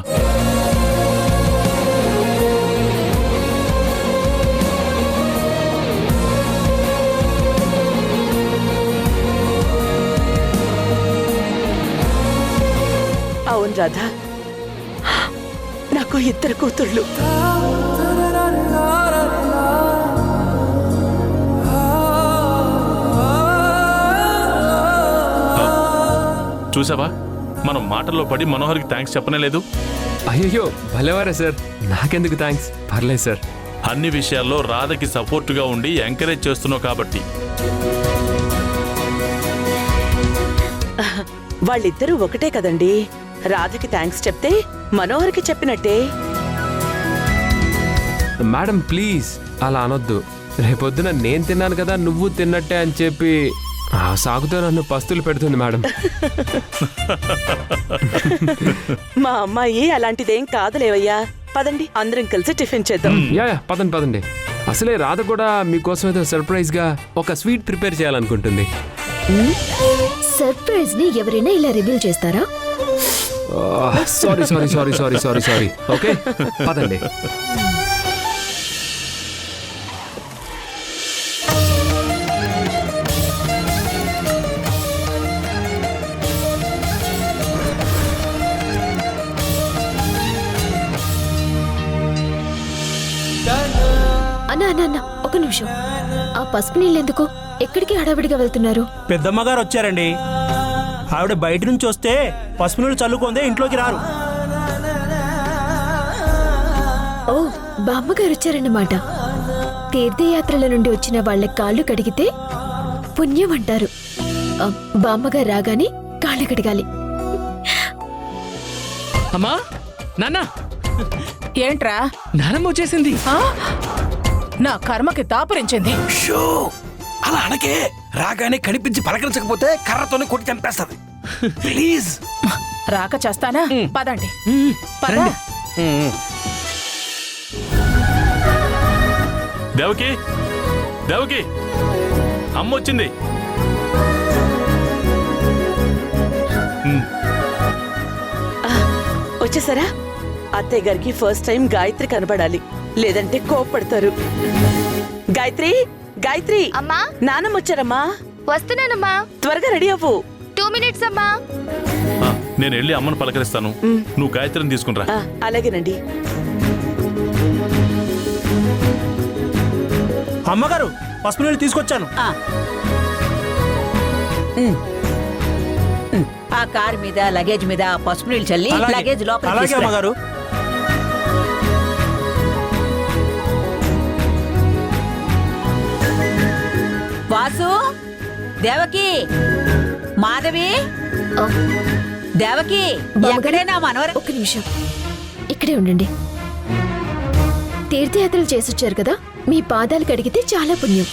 అవును రాధా, నాకు 2 కూతుళ్ళు. చూసావా, మనం మాటల్లో పడి మనోహర్కి థ్యాంక్స్ చెప్పనే లేదు. అయ్యో భలేవారా సార్, నాకెందుకు థ్యాంక్స్, పర్లేదు సార్. అన్ని విషయాల్లో రాధకి సపోర్టుగా ఉండి ఎంకరేజ్ చేస్తున్నావు కాబట్టి. వాళ్ళిద్దరూ ఒకటే కదండి. రాధకి థ్యాంక్స్ చెప్తే మనోహర్కి చెప్పినట్టే. మేడం ప్లీజ్ అలా అనొద్దు. రేపొద్దున నేను తిన్నాను కదా నువ్వు తిన్నట్టే అని చెప్పి ఆ సాగుతో నన్ను పస్తులు పెడుతుంది మేడం. మా అమ్మాయి అలాంటిదేం కాదులేవయ్యా. పదండి అందరం కలిసి టిఫిన్ చేద్దాం. యా పదండి పదండి. అసలే రాధ కూడా మీకోసం ఏదో సర్ప్రైజ్ గా ఒక స్వీట్ ప్రిపేర్ చేయాలనుకుంటుంది. సర్ప్రైజ్ ని ఎవరైనా ఇలా రివీల్ చేస్తారా? Sorry sorry sorry sorry sorry sorry. Okay పదండి. అన్న ఒక నిమిషం, ఆ పసుపు నీళ్ళెందుకు? ఎక్కడికి హడావిడిగా వెళ్తున్నారు? పెద్దమ్మగారు వచ్చారండి. ఆవిడ బయట నుంచి వస్తే పసుపు నీళ్ళు చల్లుకుందే ఇంట్లోకి రారు. ఓ బామ్మగారు వచ్చారన్నమాట. తీర్థయాత్రల నుండి వచ్చిన వాళ్ళ కాళ్ళు కడిగితే పుణ్యం అంటారు. బామ్మగారు రాగానే కాళ్ళు కడగాలి. అమ్మా నాన్న, ఏంట్రా? నానమ్మ వచ్చేసింది. నా కర్మకి దాపురించింది. షో అలా అనకే, రాగానే కనిపించి పలకరించకపోతే కర్రతోనే కొట్టి చంపేస్తుంది. ప్లీజ్. రాక చేస్తానా? పదండి పద. దేవకి దేవకి, అమ్మ వచ్చింది. వచ్చేసారా? అత్తయ్య గారికి ఫస్ట్ టైం గాయత్రి కనబడాలి, లేదంటే కోప్పడతారు. గాయత్రి గాయత్రి, అమ్మా నానమ్మ వచ్చారమ్మా. వస్తున్నానమ్మా. త్వరగా రెడీ అవ్వు. 2 minutes అమ్మా. నేను వెళ్ళి అమ్మను పలకరిస్తాను, నువ్వు గాయత్రిని తీసుకునిరా. అలాగేనండి. అమ్మగారు పసుపు నీళ్ళు తీసుకొచ్చాను. ఆ కార్ మీద లగేజ్ మీద పసుపు నీళ్ళు చల్లి లగేజ్ లోపల అలాగే అమ్మగారు. వాసు, దేవకి, మాధవి, దేవకి ఎక్కడే నా మనవర ఒక్క నిమిషం ఇక్కడే ఉండండి. తీర్థయాత్రలు చేసొచ్చారు కదా, మీ పాదాలు కడిగితే చాలా పుణ్యం.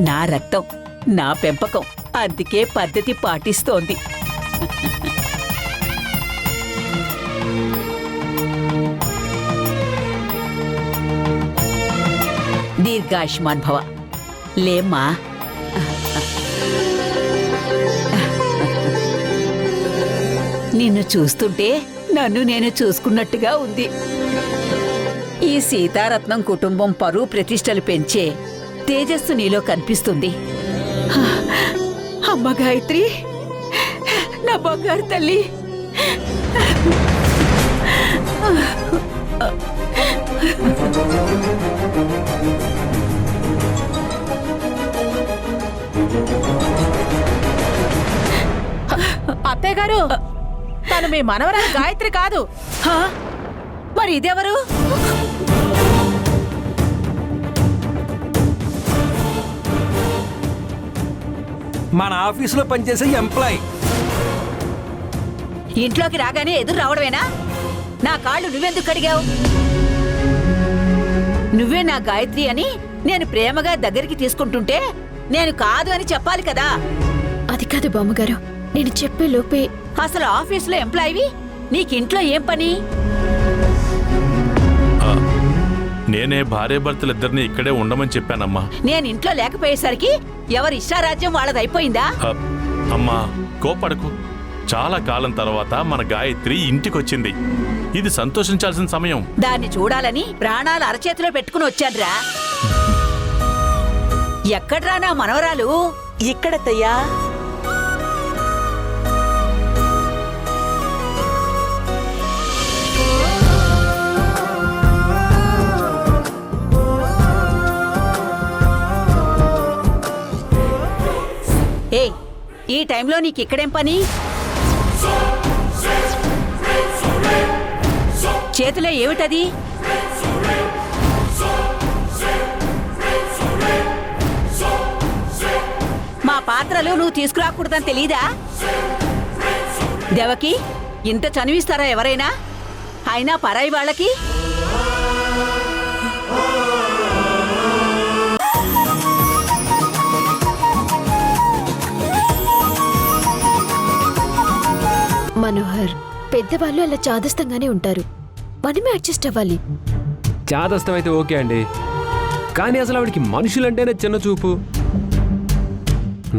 నా రక్తం, నా పెంపకం, అందుకే పద్ధతి పాటిస్తోంది. దీర్ఘాయుష్మాన్ భవ. లేమ్మా. నిన్ను చూస్తుంటే నన్ను నేను చూసుకున్నట్టుగా ఉంది. ఈ సీతారత్నం కుటుంబం పరువు ప్రతిష్టలు పెంచే తేజస్సు నీలో కనిపిస్తుంది. అమ్మ గాయత్రి, నా బంగారు తల్లి. అత్తయ్య గారు, తను మీ మనవరాలు గాయత్రి కాదు. హా? మరి ఇదెవరు? మన ఆఫీసులో పనిచేసే ఎంప్లాయ్. ఇంట్లోకి రాగానే ఎదురు రావడమేనా? నా కాళ్ళు నువ్వెందుకు కడిగావు? నువ్వే నా గాయత్రి అని నేను ప్రేమగా దగ్గరికి తీసుకుంటుంటే నేను కాదు అని చెప్పాలి కదా. అది కాదు బామ్మగారు, నేను చెప్పే లోపే. అసలు ఆఫీసులో ఎంప్లాయీవి, నీకింట్లో ఏం పని? నేనే భార్యాభర్తలిద్దరిని ఇక్కడే ఉండమని చెప్పానమ్మా. నేను ఇంట్లో లేకపోయేసరికి ఎవరి ఇష్టారాజ్యం వాళ్ళదైపోయిందా? అమ్మా కోపడకు. చాలా కాలం తర్వాత మన గాయత్రి ఇంటికొచ్చింది. ఇది సంతోషించాల్సిన సమయం. దాన్ని చూడాలని ప్రాణాలు అరచేతిలో పెట్టుకుని వచ్చాన్రా. ఎక్కడ్రా నా మనవరాలు? ఇక్కడత్తయ్యా. ఏయ్, ఈ టైంలో నీకిక్కడేం పని? చేతిలో ఏమిటది? మా పాత్రలు నువ్వు తీసుకురాకూడదని తెలీదా? దేవకి, ఇంత చనివిస్తారా ఎవరైనా? అయినా పరాయి వాళ్ళకి? మనోహర్, పెద్దవాళ్ళు అలా చాదస్తంగానే ఉంటారు. మనమే అడ్జస్ట్ అవ్వాలి. చాదస్తం అయితే ఓకే అండి, కానీ అసలు ఆవిడకి మనుషులంటేనే చిన్న చూపు.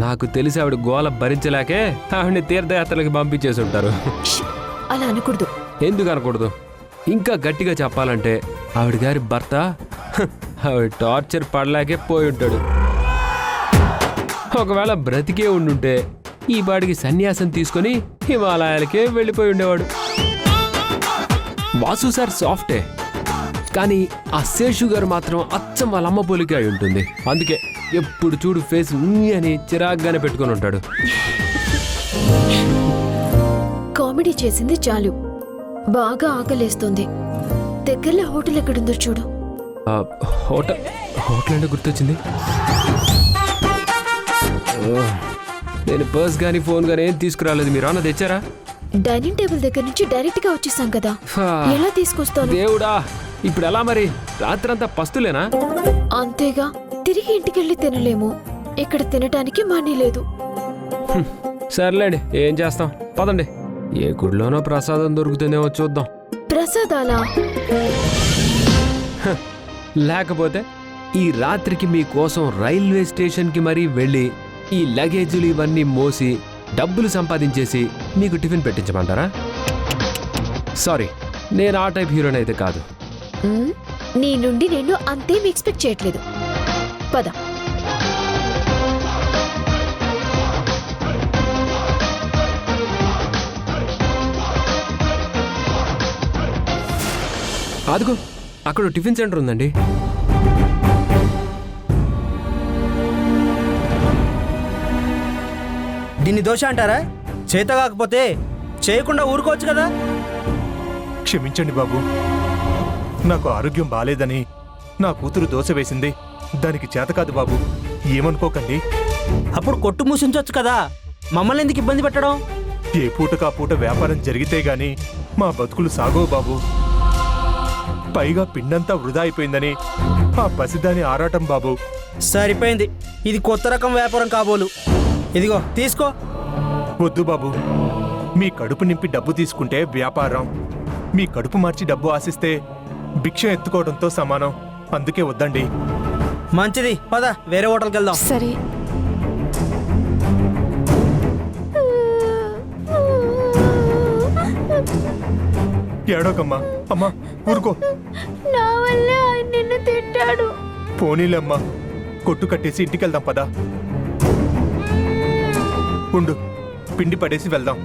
నాకు తెలిసి ఆవిడ గోల భరించలేకే ఆవిడని తీర్థయాత్రలకి పంపించేసి ఉంటారు. ష్! అలా అనకూడదు. ఎందుకు అనకూడదు? ఇంకా గట్టిగా చెప్పాలంటే ఆవిడ గారి భర్త ఆవిడ టార్చర్ పడలేకే పోయి ఉంటాడు. ఒకవేళ బ్రతికే ఉండుంటే ఈ బాడికి సన్యాసం తీసుకొని హిమాలయాలకే వెళ్ళిపోయి ఉండేవాడు. వాసు సార్ సాఫ్టే, కానీ ఆ శేషు గారు మాత్రం అచ్చం వాళ్ళ అమ్మ పోలికే అయి ఉంటుంది. అందుకే ఎప్పుడు చూడు ఫేస్ అని చిరాగ్గానే పెట్టుకొని ఉంటాడు. కామెడీ చేసింది చాలు, బాగా ఆకలేస్తుంది. దగ్గరలో హోటల్ ఎక్కడుందో చూడు. హోటల్ అంటే గుర్తొచ్చింది. నేను పర్స్ కానీ ఫోన్ కానీ ఏం తీసుకురాలేదు. మీరు అన్న తెచ్చారా? డైనింగ్ టేబుల్ దగ్గర నుంచి డైరెక్ట్ గా వచ్చేసాం కదా, ఎలా తీసుకొస్తాను? దేవుడా, ఇప్పుడు ఎలా మరి? రాత్రంతా పస్తులేనా? అంతేగా, తిరిగి ఇంటికెళ్ళి తినలేము. ఇక్కడ తినటానికి మనీ లేదు. సర్లేండి, ఏం చేస్తాం, పదండి. ఏ గుడిలోనో ప్రసాదం దొరుకుతుందేమో చూద్దాం. ప్రసాదాలా? లేకపోతే ఈ రాత్రికి మీకోసం రైల్వే స్టేషన్కి మరీ వెళ్ళి ఈ లగేజీలు ఇవన్నీ మోసి డబ్బులు సంపాదించేసి మీకు టిఫిన్ పెట్టించమంటారా? సారీ, నేను ఆ టైప్ హీరోని అయితే కాదు. నీ నుండి నేను అంతేం ఎక్స్పెక్ట్ చేయట్లేదు. పద. అదిగో అక్కడ టిఫిన్ సెంటర్ ఉందండి. దీన్ని దోష అంటారా? చేత కాకపోతే చేయకుండా ఊరుకోవచ్చు కదా. క్షమించండి బాబు, నాకు ఆరోగ్యం బాలేదని నా కూతురు దోశ వేసింది. దానికి చేత కాదు బాబు, ఏమనుకోకండి. అప్పుడు కొట్టు మూసించవచ్చు కదా, మమ్మల్ని ఎందుకు ఇబ్బంది పెట్టడం? ఏ పూటకా పూట వ్యాపారం జరిగితే గాని మా బతుకులు సాగవు బాబు. పైగా పిండంతా వృధా అయిపోయిందని ఆ పసిదాని ఆరాటం బాబు. సరిపోయింది, ఇది కొత్త రకం వ్యాపారం కాబోలు. ఇదిగో తీసుకో. వద్దు బాబు, మీ కడుపు నింపి డబ్బు తీసుకుంటే వ్యాపారం, మీ కడుపు మార్చి డబ్బు ఆశిస్తే భిక్ష ఎత్తుకోవడంతో సమానం. అందుకే వద్దండి. మంచిది, పద వేరే హోటల్కి వెళ్దాం. సరే. ఏడోకమ్మా, అమ్మా ఊరుకో. నా వల్ల ఆయన నిన్ను తిట్టాడు. పోనీలేమ్మా, కొట్టు కట్టేసి ఇంటికి వెళ్దాం పదా. ఉండు, పిండి పడేసి వెళ్దాం.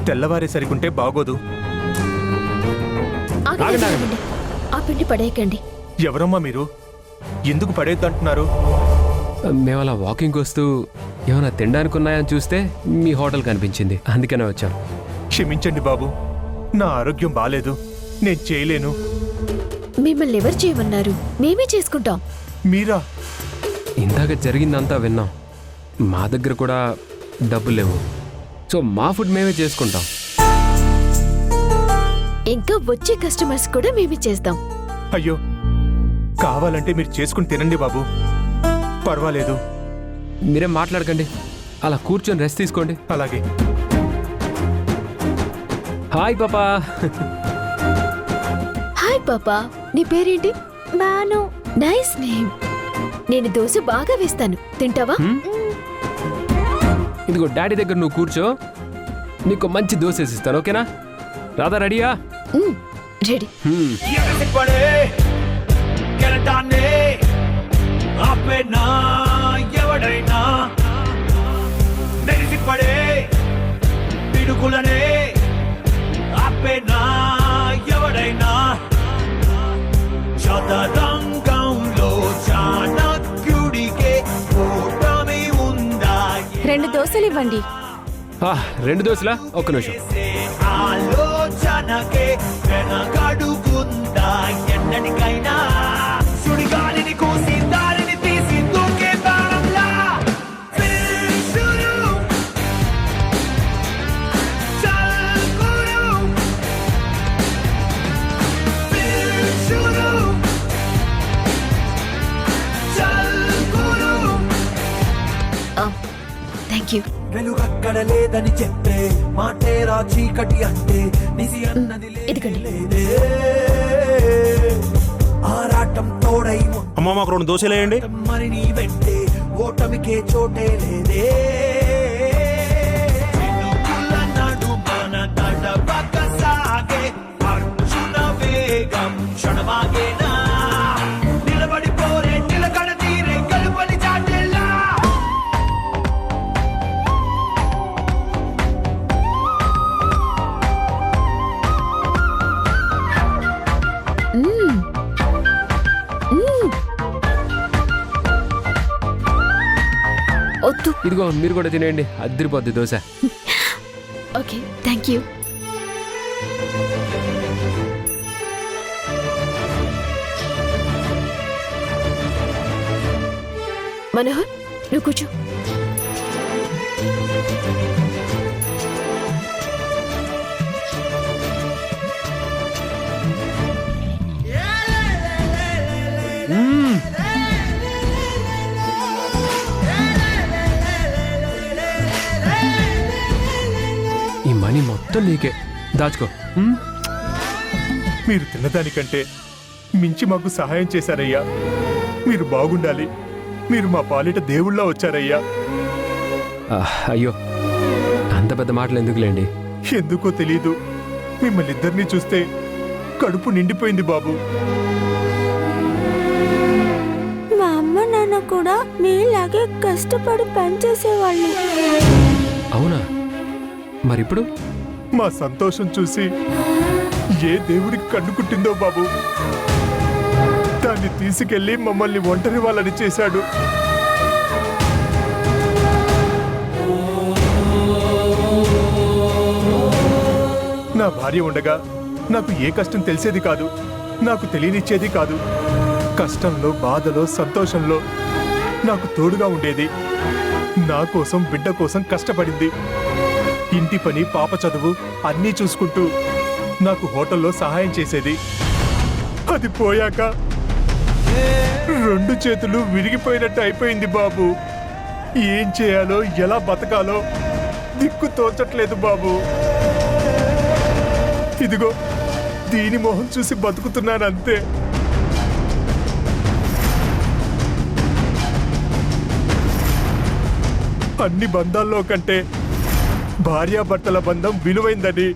తెల్లవారే సరికుంటే బాగోదు. ఆగండి, ఆగండి. ఆ పిండి పడేయకండి. ఎవరమ్మా మీరు? ఎందుకు పడేద్దంటున్నారు? మేము అలా వాకింగ్ వస్తూ ఏమైనా తినడానికి ఉన్నాయని చూస్తే మీ హోటల్ కనిపించింది, అందుకనే వచ్చాం. క్షమించండి బాబు, నా ఆరోగ్యం బాలేదు, నేను చేయలేను. మిమ్మల్ని ఎవరు చేయమన్నారు? మేమే చేసుకుంటాం. మీరా? ఇందాక జరిగిందంతా విన్నాం. మా దగ్గర కూడా డబ్బులు లేవు, సో మా ఫుడ్ మేమే చేసుకుంటాం. ఇంకా వచ్చే కస్టమర్స్ కూడా మేమే చేస్తాం. అయ్యో, కావాలంటే మీరు చేసుకుని తినండి బాబు, పర్వాలేదు. మీరేం మాట్లాడకండి, అలా కూర్చొని రెస్ట్ తీసుకోండి. అలాగే. హాయ్ పాపా. హాయ్ పాపా, నీ పేరేంటి? బాను. Nice name. నేను దోశ బాగా వేస్తాను, తింటావా? ఇదిగో డాడీ దగ్గర నువ్వు కూర్చో, నీకు మంచి దోశ వేసిస్తాను, ఓకేనా? రాధా రెడీయా? రెడీ. ఎవడైనా నెరిసిపడే పిడుకులనే ఆపేనా ఎవడైనా చదరంగంలో చాణక్యుడికే ఓటమి ఉందా? 2 దోశలు ఇవ్వండి. 2 దోశలా? ఒక్క నిమిషం. ఆలోచనకే వెనకడుగుందా ఎన్నటికైనా? సుడిగాలిని కూసి దారిని తీసి దూకే బాణంలా శురు చల్కురు శురు చల్కురు. Thank you. వెలుగక్కడ లేదని చెప్పే మాటేరా చీకటి అంటే నిసి అన్నది ఇదిగోండి. లేదే. ఆరాటం తోడై అమ్మ మాకు 2 దోశలు వేయండి. మరి నీ వెంటే ఓటమికే చోటే లేదే. వెలుగుల నడుమన తడబక సాగే అర్జున వేగం క్షణమాగేనా? నిలబడిపోరే నిలకడ తీరే గలుపని చాటేలా. వద్దు. ఇదిగో మీరు కూడా తినేయండి, అద్దరిపోద్ది dosa. Okay, thank you. Manohar, నువ్వు కూర్చో. ఈ మనీ మొత్తం నీకే, దాచుకో. మీరు తిన్నదానికంటే మించి మాకు సహాయం చేశారయ్యా. మీరు బాగుండాలి. మీరు మా పాలిట దేవుళ్ళ వచ్చారయ్యా. అయ్యో, అంత పెద్ద మాటలు ఎందుకులేండి. ఎందుకో తెలీదు, మిమ్మల్ని ఇద్దరినీ చూస్తే కడుపు నిండిపోయింది బాబు. మా అమ్మ నాన్న కూడా మీలాగే కష్టపడి పనిచేసేవాళ్ళు. అవునా? మరిప్పుడు? మా సంతోషం చూసి ఏ దేవుడికి కన్నుకుట్టిందో బాబు, దాన్ని తీసుకెళ్లి మమ్మల్ని ఒంటరి వాళ్ళని చేశాడు. నా భార్య ఉండగా నాకు ఏ కష్టం తెలిసేది కాదు, నాకు తెలియనిచ్చేది కాదు. కష్టంలో, బాధలో, సంతోషంలో నాకు తోడుగా ఉండేది. నా కోసం, బిడ్డ కోసం కష్టపడింది. ఇంటి పని, పాప చదువు అన్నీ చూసుకుంటూ నాకు హోటల్లో సహాయం చేసేది. అది పోయాక 2 చేతులు విరిగిపోయినట్టు అయిపోయింది బాబు. ఏం చేయాలో, ఎలా బతకాలో దిక్కు తోచట్లేదు బాబు. ఇదిగో దీని మొహం చూసి బతుకుతున్నాను అంతే. అన్ని బంధాల్లో కంటే భార్యాభర్తల బంధం విలువైందని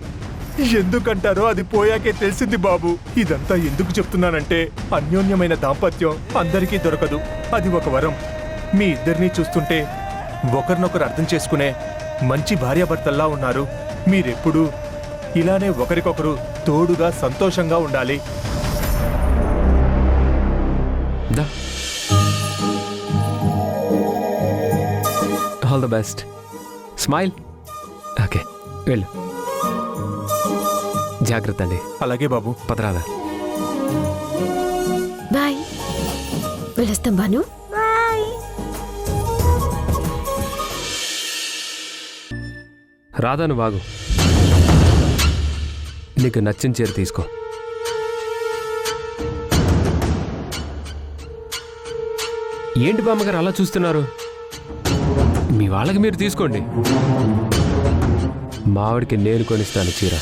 ఎందుకంటారో అది పోయాకే తెలిసింది బాబు. ఇదంతా ఎందుకు చెప్తున్నానంటే, అన్యోన్యమైన దాంపత్యం అందరికీ దొరకదు. అది ఒక వరం. మీ ఇద్దరినీ చూస్తుంటే ఒకరినొకరు అర్థం చేసుకునే మంచి భార్యాభర్తల్లా ఉన్నారు. మీరెప్పుడూ ఇలానే ఒకరికొకరు తోడుగా, సంతోషంగా ఉండాలి. All the best. Smile. Okay, వెళ్ళు. జాగ్రత్త అండి. అలాగే బాబు. పదరాదా. బాయ్. వెళ్ళొస్తాం భాను. రాధా, నువ్వు ఆగు. నీకు నచ్చిన చీర తీసుకో. ఏంటి బామ్మగారు అలా చూస్తున్నారు? మీ వాళ్ళకి మీరు తీసుకోండి. మావిడికి నేను కొనిస్తాను చీర.